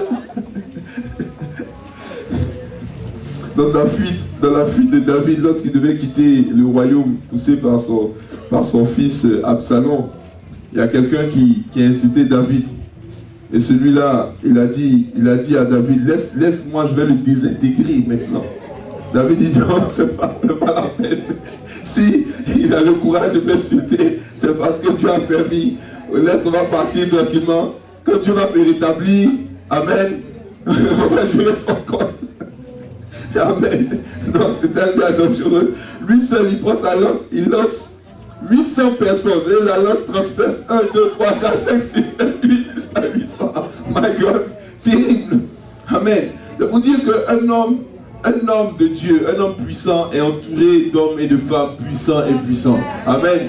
dans la fuite de David, lorsqu'il devait quitter le royaume poussé par son fils Absalom, il y a quelqu'un qui a insulté David. Et celui-là, il a dit à David, laisse-moi, je vais le désintégrer maintenant. David dit non, c'est pas la peine. Si il a le courage de m'insulter, c'est parce que Dieu a permis. Laisse, on va partir tranquillement. Quand Dieu va me rétablir, Amen. On va gérer son compte. Amen. Donc c'est un gars dangereux. Lui seul, il prend sa lance, il lance 800 personnes. Et la lance transperce 1, 2, 3, 4, 5, 6, 7, 8, jusqu'à 800. My God. Terrible. Amen. C'est pour dire qu'un homme de Dieu, un homme puissant est entouré d'hommes et de femmes puissants et puissantes. Amen.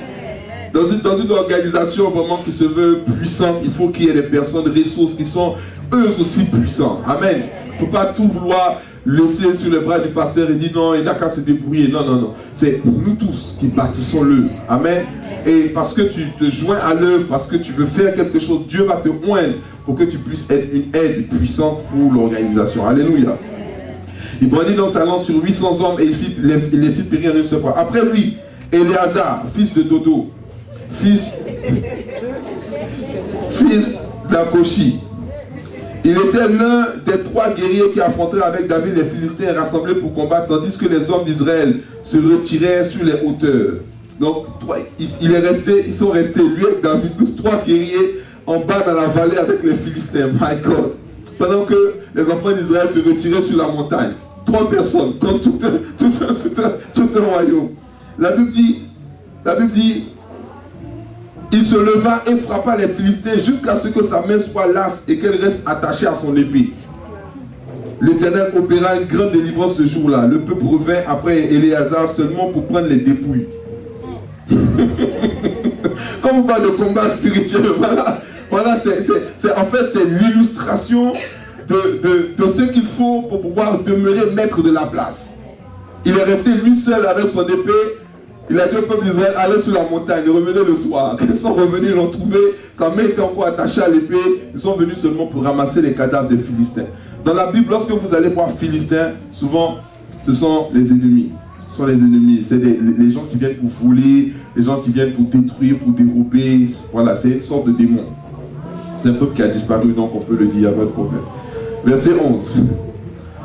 Dans une organisation vraiment qui se veut puissante, il faut qu'il y ait des personnes, des ressources qui sont eux aussi puissants. Amen. Il ne faut pas tout vouloir laisser sur les bras du pasteur et dire non, il n'a qu'à se débrouiller. Non, non, non. C'est nous tous qui bâtissons l'œuvre. Amen. Et parce que tu te joins à l'œuvre, parce que tu veux faire quelque chose, Dieu va te oindre pour que tu puisses être une aide puissante pour l'organisation. Alléluia. Il brandit donc sa lance sur 800 hommes et il les fit périr une seule fois. Après lui, Éléazar, fils de Dodo, fils d'Akoshi. Il était l'un des 3 guerriers qui affrontèrent avec David les Philistins rassemblés pour combattre, tandis que les hommes d'Israël se retiraient sur les hauteurs. Donc, ils sont restés, lui et David, plus 3 guerriers en bas dans la vallée avec les Philistins. My God. Pendant que les enfants d'Israël se retiraient sur la montagne. 3 personnes, comme tout un royaume. La Bible dit, il se leva et frappa les Philistins jusqu'à ce que sa main soit lasse et qu'elle reste attachée à son épée. L'Éternel opéra une grande délivrance ce jour-là. Le peuple revint après Éléazar seulement pour prendre les dépouilles. Comme on parle de combat spirituel, voilà en fait c'est l'illustration de ce qu'il faut pour pouvoir demeurer maître de la place. Il est resté lui seul avec son épée. Il a dit au peuple d'Israël, allez sur la montagne, ils revenaient le soir. Quand ils sont revenus, ils l'ont trouvé, sa main était encore attachée à l'épée. Ils sont venus seulement pour ramasser les cadavres des Philistins. Dans la Bible, lorsque vous allez voir Philistins, souvent, ce sont les ennemis. Ce sont les ennemis, c'est les gens qui viennent pour voler, les gens qui viennent pour détruire, pour dérober. Voilà, c'est une sorte de démon. C'est un peuple qui a disparu, donc on peut le dire, il n'y a pas de problème. Verset 11.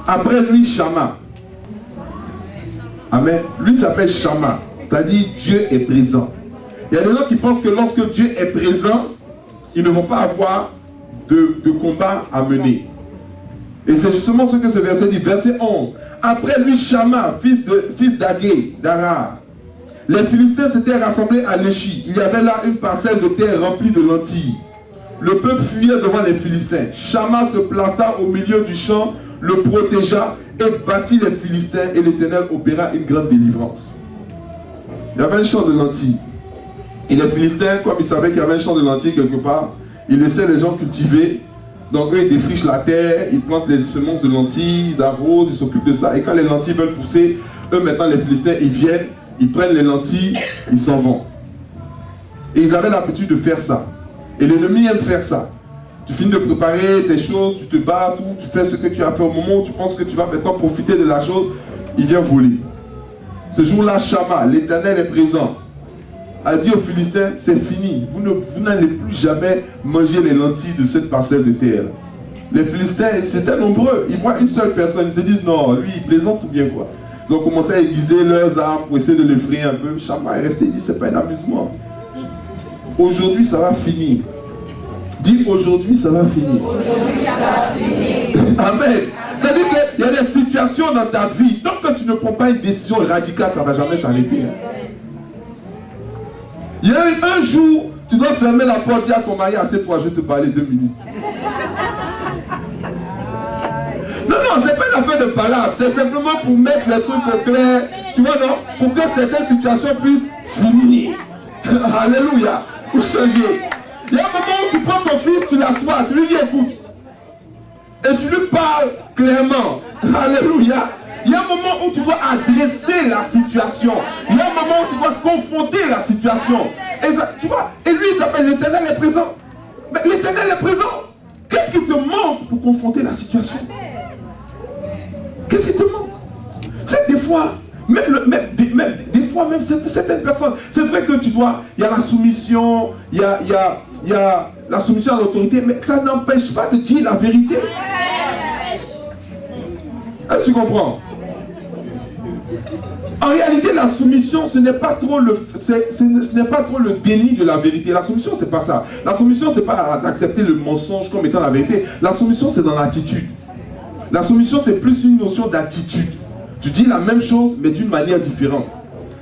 Après lui, Shama. Amen. Lui s'appelle Shama. C'est-à-dire Dieu est présent. Il y a des gens qui pensent que lorsque Dieu est présent, ils ne vont pas avoir de combat à mener. Et c'est justement ce que ce verset dit. Verset 11. Après lui, Shama, fils d'Agé, d'Arar. Les Philistins s'étaient rassemblés à Léchi. Il y avait là une parcelle de terre remplie de lentilles. Le peuple fuyait devant les Philistins. Shama se plaça au milieu du champ, le protégea et battit les Philistins et l'Éternel opéra une grande délivrance. Il y avait un champ de lentilles. Et les Philistins, comme ils savaient qu'il y avait un champ de lentilles quelque part, ils laissaient les gens cultiver. Donc eux, ils défrichent la terre, ils plantent les semences de lentilles, ils arrosent, ils s'occupent de ça. Et quand les lentilles veulent pousser, eux maintenant les Philistins, ils viennent, ils prennent les lentilles, ils s'en vont. Et ils avaient l'habitude de faire ça. Et l'ennemi aime faire ça. Tu finis de préparer tes choses, tu te bats, tout, tu fais ce que tu as fait au moment où tu penses que tu vas maintenant profiter de la chose, il vient voler. Ce jour-là, Shama, l'Éternel est présent, a dit aux Philistins, c'est fini, vous n'allez plus jamais manger les lentilles de cette parcelle de terre. Les Philistins, c'était nombreux, ils voient une seule personne, ils se disent, non, lui, il plaisante ou bien quoi. Ils ont commencé à aiguiser leurs armes pour essayer de l'effrayer un peu. Shama est resté, il dit, c'est pas un amusement. Aujourd'hui, ça va finir. Dis, aujourd'hui, ça va finir. Aujourd'hui, ça va finir. Amen. C'est-à-dire qu'il y a des situations dans ta vie, tant que tu ne prends pas une décision radicale, ça ne va jamais s'arrêter. Il y a un jour, tu dois fermer la porte, dire à ton mari, assieds-toi, je vais te parler 2 minutes. Non, c'est pas une affaire de palabre, c'est simplement pour mettre les trucs au clair, tu vois, non? Pour que certaines situations puissent finir. Alléluia. Ou changer. Il y a un moment où tu prends ton fils, tu l'assois, tu lui dis écoute. Et tu lui parles clairement. Alléluia. Il y a un moment où tu dois adresser la situation. Il y a un moment où tu dois confronter la situation. Et ça, tu vois, et lui il s'appelle l'Éternel est présent. Mais l'Éternel est présent. Qu'est-ce qui te manque pour confronter la situation? Qu'est-ce qui te manque? C'est des fois, des fois même certaines personnes, c'est vrai que tu dois, il y a la soumission, il y a la soumission à l'autorité, mais ça n'empêche pas de dire la vérité. Est-ce que tu comprends? En réalité, la soumission, ce n'est pas trop le déni de la vérité. La soumission, c'est pas ça. La soumission, c'est pas d'accepter le mensonge comme étant la vérité. La soumission, c'est dans l'attitude. La soumission, c'est plus une notion d'attitude. Tu dis la même chose, mais d'une manière différente.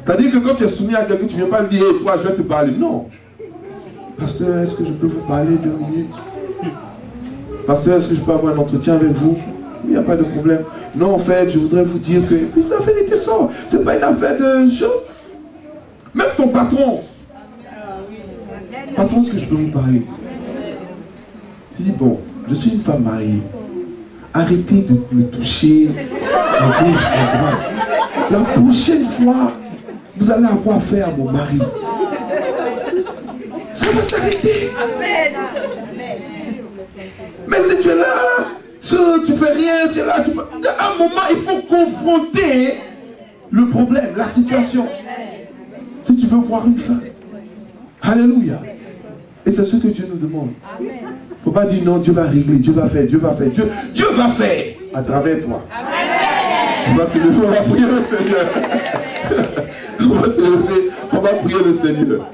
C'est-à-dire que quand tu es soumis à quelqu'un, tu ne viens pas lui dire, hey, toi, je vais te parler. Non. Pasteur, est-ce que je peux vous parler 2 minutes? Pasteur, est-ce que je peux avoir un entretien avec vous? Il n'y a pas de problème. Non, en fait, je voudrais vous dire que la vérité sort. Ce n'est pas une affaire de choses. Même ton patron. Patron, est-ce que je peux vous parler? Je dis, bon, je suis une femme mariée. Arrêtez de me toucher à gauche, à droite. La prochaine fois, vous allez avoir affaire à mon mari. Ça va s'arrêter. Mais si tu es là, tu fais rien, tu es là, à un moment, il faut confronter le problème, la situation. Si tu veux voir une fin. Alléluia. Et c'est ce que Dieu nous demande. Il ne faut pas dire non, Dieu va régler, Dieu va faire, Dieu va faire. Dieu va faire à travers toi. On va se lever, on va prier le Seigneur. On va se lever, on va prier le Seigneur.